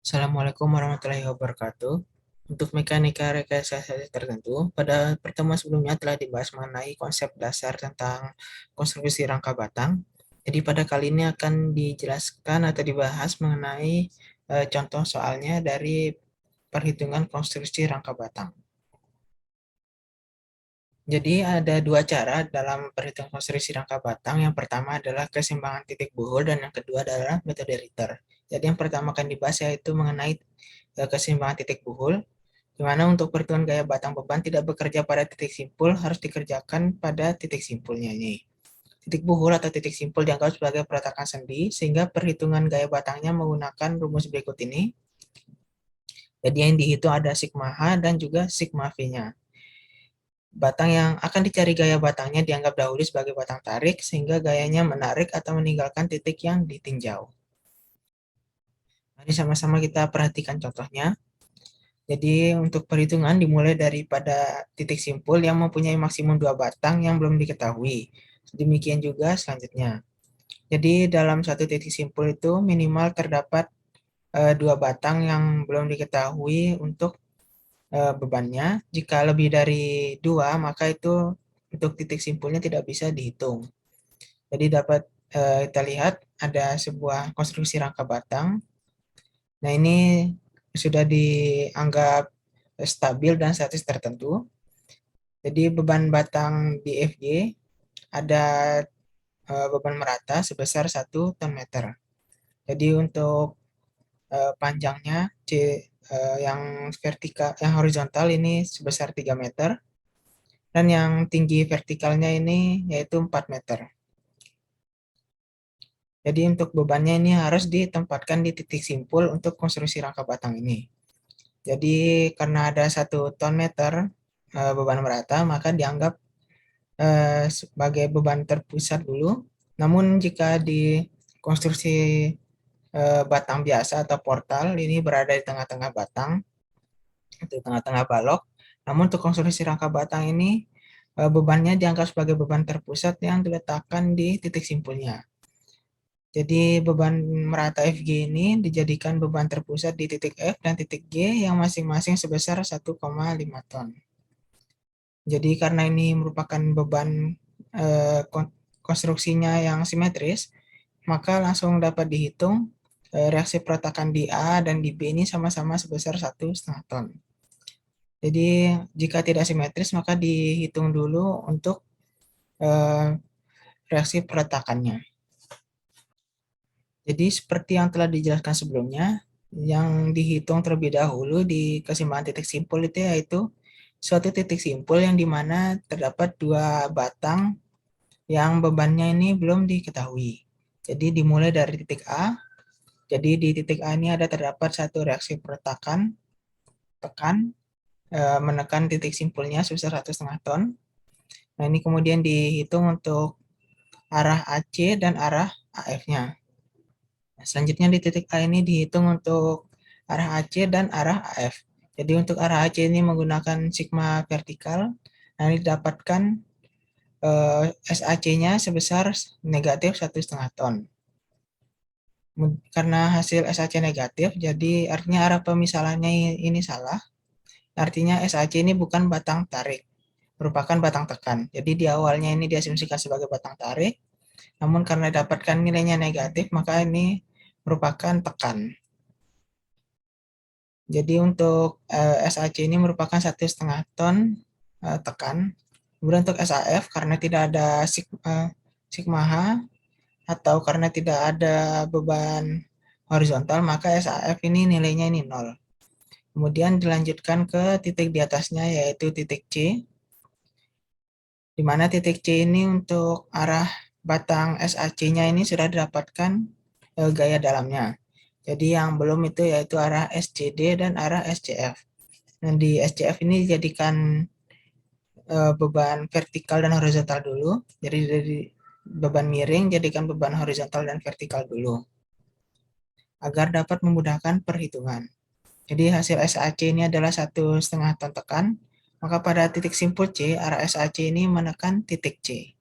Assalamualaikum warahmatullahi wabarakatuh. Untuk mekanika rekayasa tertentu, pada pertemuan sebelumnya telah dibahas mengenai konsep dasar tentang konstruksi rangka batang. Jadi pada kali ini akan dijelaskan atau dibahas mengenai contoh soalnya dari perhitungan konstruksi rangka batang. Jadi ada dua cara dalam perhitungan konstruksi rangka batang. Yang pertama adalah keseimbangan titik buhul dan yang kedua adalah metode Ritter. Jadi yang pertama akan dibahas yaitu mengenai keseimbangan titik buhul, di mana untuk perhitungan gaya batang beban tidak bekerja pada titik simpul, harus dikerjakan pada titik simpulnya ini. Titik buhul atau titik simpul dianggap sebagai peletakan sendi, sehingga perhitungan gaya batangnya menggunakan rumus berikut ini. Jadi yang dihitung ada sigma H dan juga sigma V-nya. Batang yang akan dicari gaya batangnya dianggap dahulu sebagai batang tarik, sehingga gayanya menarik atau meninggalkan titik yang ditinjau. Mari sama-sama kita perhatikan contohnya. Jadi untuk perhitungan dimulai daripada titik simpul yang mempunyai maksimum 2 batang yang belum diketahui. Demikian juga selanjutnya. Jadi dalam satu titik simpul itu minimal terdapat 2 batang yang belum diketahui untuk bebannya. Jika lebih dari 2 maka itu untuk titik simpulnya tidak bisa dihitung. Jadi dapat kita lihat ada sebuah konstruksi rangka batang. Nah ini sudah dianggap stabil dan statis tertentu. Jadi beban batang di FG ada beban merata sebesar 1 ton meter. Jadi untuk panjangnya yang vertikal, yang horizontal ini sebesar 3 meter dan yang tinggi vertikalnya ini yaitu 4 meter. Jadi untuk bebannya ini harus ditempatkan di titik simpul untuk konstruksi rangka batang ini. Jadi karena ada 1 ton meter beban merata, maka dianggap sebagai beban terpusat dulu. Namun jika di konstruksi batang biasa atau portal ini berada di tengah-tengah batang, di tengah-tengah balok. Namun untuk konstruksi rangka batang ini bebannya dianggap sebagai beban terpusat yang diletakkan di titik simpulnya. Jadi beban merata FG ini dijadikan beban terpusat di titik F dan titik G yang masing-masing sebesar 1,5 ton. Jadi karena ini merupakan beban konstruksinya yang simetris, maka langsung dapat dihitung reaksi perletakan di A dan di B ini sama-sama sebesar 1,5 ton. Jadi jika tidak simetris maka dihitung dulu untuk reaksi perletakannya. Jadi seperti yang telah dijelaskan sebelumnya, yang dihitung terlebih dahulu di keseimbangan titik simpul itu yaitu suatu titik simpul yang dimana terdapat 2 batang yang bebannya ini belum diketahui. Jadi dimulai dari titik A. Jadi di titik A ini ada terdapat satu reaksi perletakan tekan menekan titik simpulnya sebesar 1,5 ton. Nah ini kemudian dihitung untuk arah AC dan arah AF-nya. Nah, selanjutnya di titik A ini dihitung untuk arah AC dan arah AF. Jadi untuk arah AC ini menggunakan sigma vertikal. Nah ini didapatkan SAC-nya sebesar negatif 1,5 ton. Karena hasil SAC negatif, jadi artinya arah pemisalannya ini salah. Artinya SAC ini bukan batang tarik, merupakan batang tekan. Jadi di awalnya ini diasumsikan sebagai batang tarik, namun karena dapatkan nilainya negatif, maka ini merupakan tekan. Jadi untuk SAC ini merupakan 1,5 ton tekan. Kemudian untuk SAF karena tidak ada sigma H atau karena tidak ada beban horizontal, maka SAF ini nilainya ini 0. Kemudian dilanjutkan ke titik di atasnya yaitu titik C, di mana titik C ini untuk arah batang SAC-nya ini sudah didapatkan gaya dalamnya. Jadi yang belum itu yaitu arah SCD dan arah SCF. Dan di SCF ini dijadikan beban vertikal dan horizontal dulu. Jadi dari beban miring jadikan beban horizontal dan vertikal dulu agar dapat memudahkan perhitungan. Jadi hasil SAC ini adalah 1,5 ton tekan, maka pada titik simpul C, arah SAC ini menekan titik C.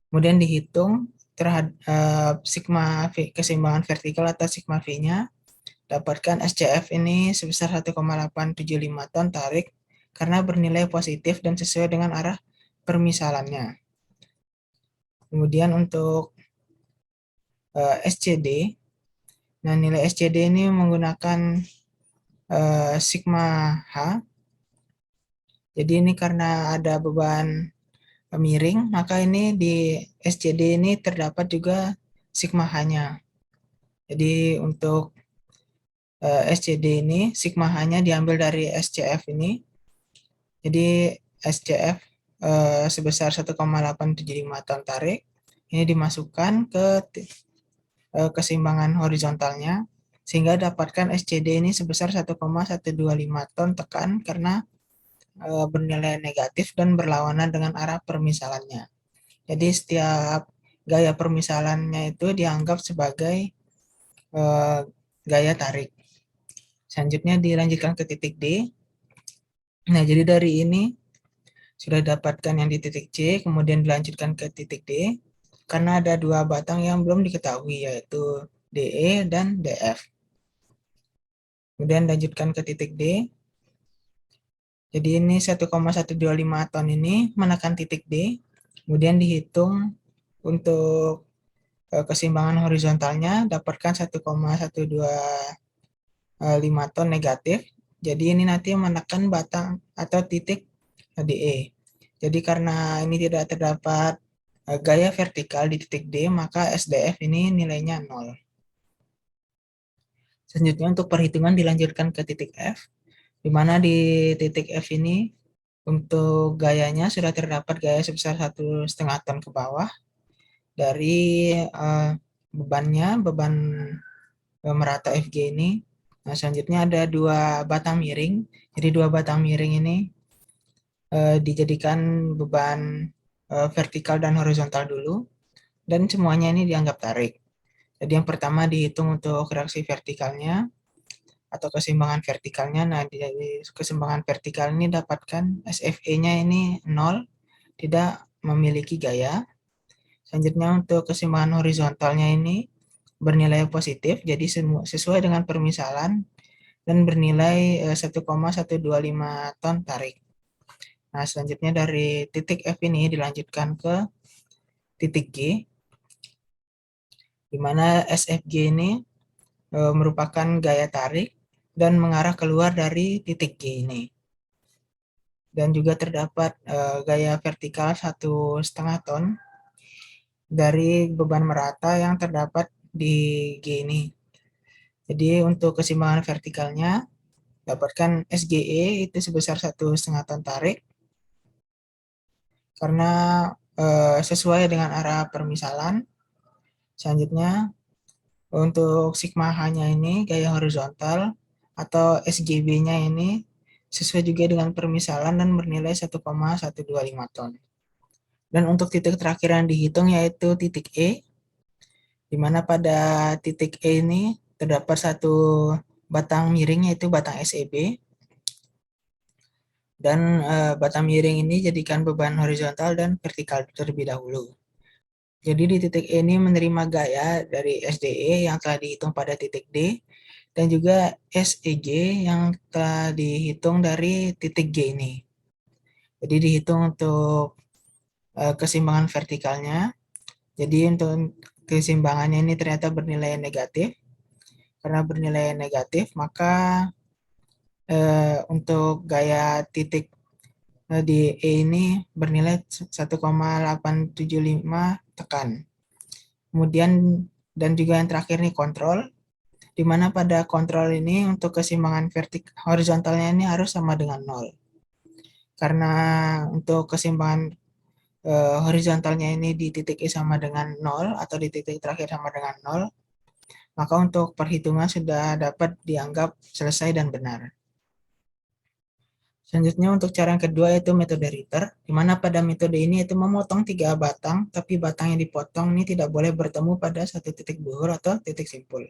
Kemudian dihitung terhadap sigma V, keseimbangan vertikal atau sigma V-nya, dapatkan SCF ini sebesar 1,875 ton tarik karena bernilai positif dan sesuai dengan arah permisalannya. Kemudian untuk SCD, nah nilai SCD ini menggunakan sigma H. Jadi ini karena ada beban miring, maka ini di SCD ini terdapat juga sigma H-nya. Jadi untuk SCD ini sigma H-nya diambil dari SCF ini. Jadi SCF sebesar 1,875 ton tarik ini dimasukkan ke keseimbangan horizontalnya sehingga dapatkan SCD ini sebesar 1,125 ton tekan karena bernilai negatif dan berlawanan dengan arah permisalannya. Jadi setiap gaya permisalannya itu dianggap sebagai gaya tarik. Selanjutnya dilanjutkan ke titik D. Nah, jadi dari ini sudah dapatkan yang di titik C, kemudian dilanjutkan ke titik D, karena ada dua batang yang belum diketahui, yaitu DE dan DF. Kemudian lanjutkan ke titik D. Jadi ini 1,125 ton ini menekan titik D, kemudian dihitung untuk keseimbangan horizontalnya, dapatkan 1,125 ton negatif. Jadi ini nanti menekan batang atau titik DE. Jadi karena ini tidak terdapat gaya vertikal di titik D, maka SDF ini nilainya 0. Selanjutnya untuk perhitungan dilanjutkan ke titik F, di mana di titik F ini untuk gayanya sudah terdapat gaya sebesar 1,5 ton ke bawah dari beban merata FG ini. Nah, selanjutnya ada dua batang miring. Jadi dua batang miring ini dijadikan beban vertikal dan horizontal dulu, dan semuanya ini dianggap tarik. Jadi yang pertama dihitung untuk reaksi vertikalnya atau keseimbangan vertikalnya. Nah, di keseimbangan vertikal ini dapatkan SFE-nya ini 0, tidak memiliki gaya. Selanjutnya untuk keseimbangan horizontalnya ini bernilai positif, jadi sesuai dengan permisalan dan bernilai 1,125 ton tarik. Nah, selanjutnya dari titik F ini dilanjutkan ke titik G, di mana SFG ini merupakan gaya tarik dan mengarah keluar dari titik G ini. Dan juga terdapat gaya vertikal 1,5 ton dari beban merata yang terdapat di G ini. Jadi untuk keseimbangan vertikalnya dapatkan SGE itu sebesar 1,5 ton tarik karena sesuai dengan arah permisalan. Selanjutnya untuk sigma H-nya ini gaya horizontal atau SGB-nya ini sesuai juga dengan permisalan dan bernilai 1,125 ton. Dan untuk titik terakhir yang dihitung yaitu titik E, di mana pada titik E ini terdapat satu batang miring yaitu batang SEB, dan batang miring ini jadikan beban horizontal dan vertikal terlebih dahulu. Jadi di titik E ini menerima gaya dari SDE yang telah dihitung pada titik D dan juga SEG yang telah dihitung dari titik G ini. Jadi dihitung untuk keseimbangan vertikalnya. Jadi untuk keseimbangannya ini ternyata bernilai negatif. Karena bernilai negatif, maka untuk gaya titik di E ini bernilai 1,875 tekan. Kemudian dan juga yang terakhir nih kontrol, di mana pada kontrol ini untuk keseimbangan horizontalnya ini harus sama dengan 0. Karena untuk keseimbangan horizontalnya ini di titik E sama dengan 0 atau di titik terakhir sama dengan 0, maka untuk perhitungan sudah dapat dianggap selesai dan benar. Selanjutnya untuk cara yang kedua yaitu metode Ritter, di mana pada metode ini itu memotong 3 batang, tapi batang yang dipotong ini tidak boleh bertemu pada satu titik buhur atau titik simpul.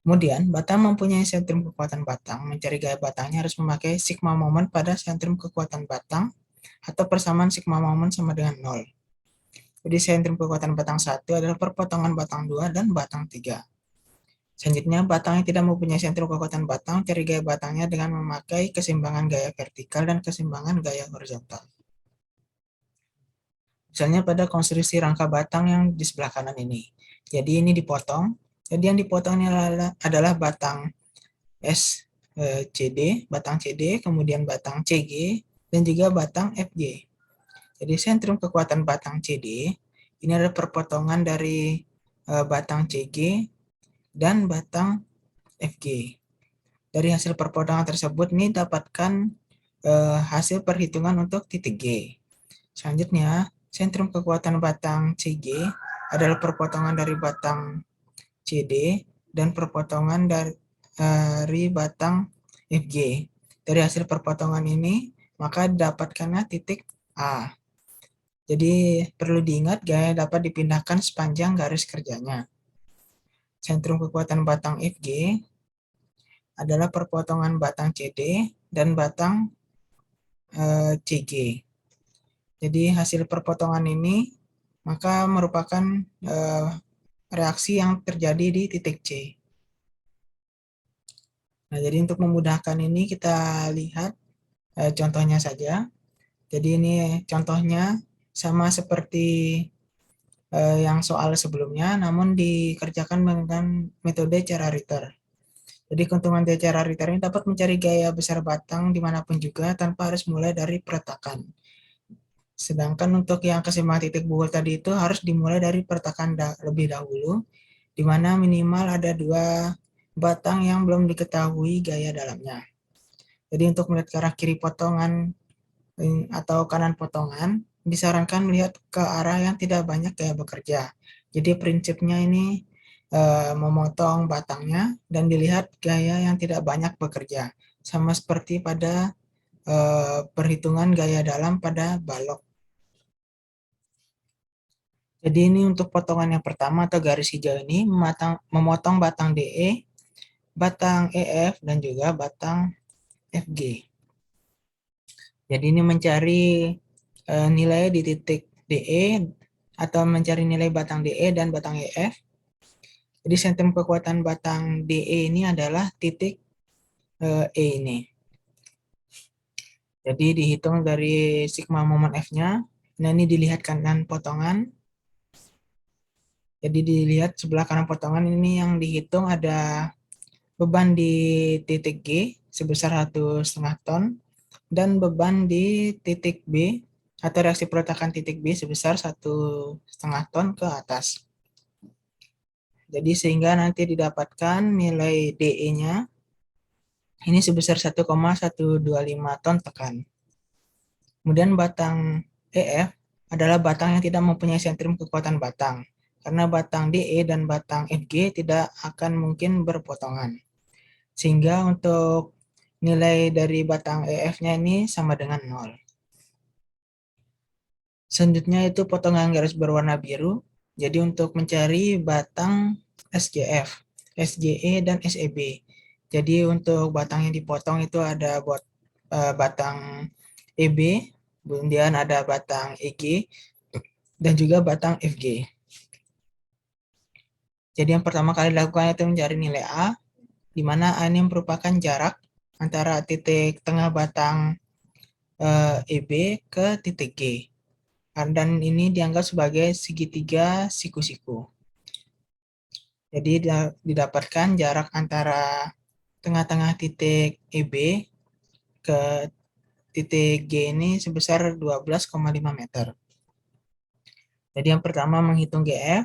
Kemudian, batang mempunyai sentrum kekuatan batang. Mencari gaya batangnya harus memakai sigma moment pada sentrum kekuatan batang atau persamaan sigma moment sama dengan 0. Jadi sentrum kekuatan batang 1 adalah perpotongan batang 2 dan batang 3. Selanjutnya, batang yang tidak mempunyai sentrum kekuatan batang, cari gaya batangnya dengan memakai keseimbangan gaya vertikal dan keseimbangan gaya horizontal. Misalnya pada konstruksi rangka batang yang di sebelah kanan ini. Jadi ini dipotong. Jadi yang dipotong ini adalah batang CD, batang CD, kemudian batang CG, dan juga batang FG. Jadi sentrum kekuatan batang CD ini adalah perpotongan dari batang CG dan batang FG. Dari hasil perpotongan tersebut ini dapatkan hasil perhitungan untuk titik G. Selanjutnya, sentrum kekuatan batang CG adalah perpotongan dari batang CD dan perpotongan dari batang FG. Dari hasil perpotongan ini, maka dapatkanlah titik A. Jadi perlu diingat gaya dapat dipindahkan sepanjang garis kerjanya. Sentrum kekuatan batang FG adalah perpotongan batang CD dan batang CG. Jadi hasil perpotongan ini maka merupakan reaksi yang terjadi di titik C. Nah, jadi untuk memudahkan ini kita lihat contohnya saja. Jadi ini contohnya sama seperti yang soal sebelumnya, namun dikerjakan dengan metode cara Ritter. Jadi keuntungan dari cara Ritter ini dapat mencari gaya besar batang dimanapun juga tanpa harus mulai dari peretakan. Sedangkan untuk yang keseimbangan titik buhul tadi itu harus dimulai dari peretakan lebih dahulu, di mana minimal ada 2 batang yang belum diketahui gaya dalamnya. Jadi untuk melihat ke arah kiri potongan atau kanan potongan, disarankan melihat ke arah yang tidak banyak gaya bekerja. Jadi prinsipnya ini memotong batangnya dan dilihat gaya yang tidak banyak bekerja. Sama seperti pada perhitungan gaya dalam pada balok. Jadi ini untuk potongan yang pertama atau garis hijau ini memotong batang DE, batang EF, dan juga batang FG. Jadi ini mencari nilai di titik DE atau mencari nilai batang DE dan batang EF. Jadi sentrum kekuatan batang DE ini adalah titik E ini. Jadi dihitung dari sigma momen F-nya. Nah ini dilihat kanan potongan. Jadi dilihat sebelah kanan potongan ini yang dihitung ada beban di titik G sebesar 1,5 ton dan beban di titik B atau reaksi perletakan titik B sebesar 1,5 ton ke atas. Jadi sehingga nanti didapatkan nilai DE-nya ini sebesar 1,125 ton tekan. Kemudian batang EF adalah batang yang tidak mempunyai sentrum kekuatan batang, karena batang DE dan batang FG tidak akan mungkin berpotongan. Sehingga untuk nilai dari batang EF-nya ini sama dengan 0. Selanjutnya itu potongan garis berwarna biru. Jadi untuk mencari batang SGF, SGE, dan SEB. Jadi untuk batang yang dipotong itu ada batang EB, kemudian ada batang EG, dan juga batang FG. Jadi yang pertama kali dilakukan itu mencari nilai A, di mana A ini merupakan jarak antara titik tengah batang EB ke titik G. Dan ini dianggap sebagai segitiga siku-siku. Jadi didapatkan jarak antara tengah-tengah titik EB ke titik G ini sebesar 12,5 meter. Jadi yang pertama menghitung GF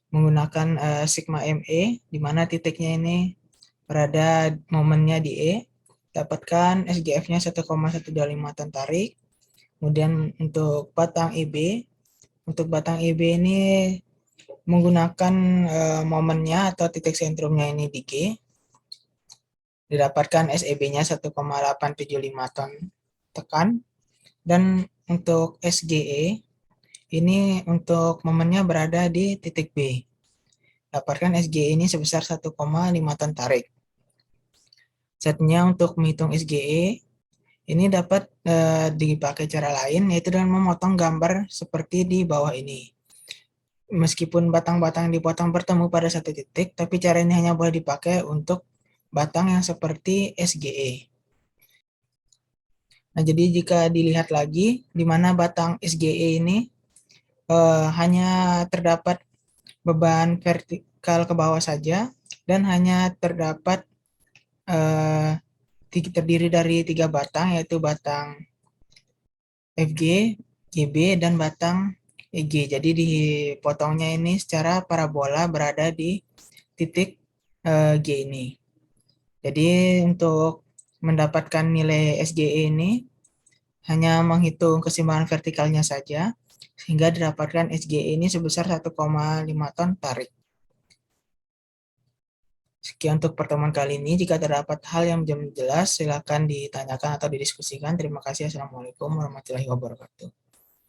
menggunakan sigma ME, di mana titiknya ini berada momennya di E. Dapatkan SGF-nya 1,125 ton tarik. Kemudian untuk batang EB, ini menggunakan momennya atau titik sentrumnya ini di G. Didapatkan SEB-nya 1,875 ton tekan. Dan untuk SGE, ini untuk momennya berada di titik B. Dapatkan SGE ini sebesar 1,5 ton tarik. Setnya untuk menghitung SGE, ini dapat dipakai cara lain, yaitu dengan memotong gambar seperti di bawah ini. Meskipun batang-batang dipotong bertemu pada satu titik, tapi cara ini hanya boleh dipakai untuk batang yang seperti SGE. Nah, jadi jika dilihat lagi, di mana batang SGE ini hanya terdapat beban vertikal ke bawah saja, dan hanya terdapat eh, terdiri dari 3 batang, yaitu batang FG, GB, dan batang EG. Jadi dipotongnya ini secara parabola berada di titik G ini. Jadi untuk mendapatkan nilai SGE ini hanya menghitung keseimbangan vertikalnya saja, sehingga didapatkan SGE ini sebesar 1,5 ton tarik. Sekian untuk pertemuan kali ini. Jika terdapat hal yang belum jelas, silakan ditanyakan atau didiskusikan. Terima kasih. Assalamualaikum warahmatullahi wabarakatuh.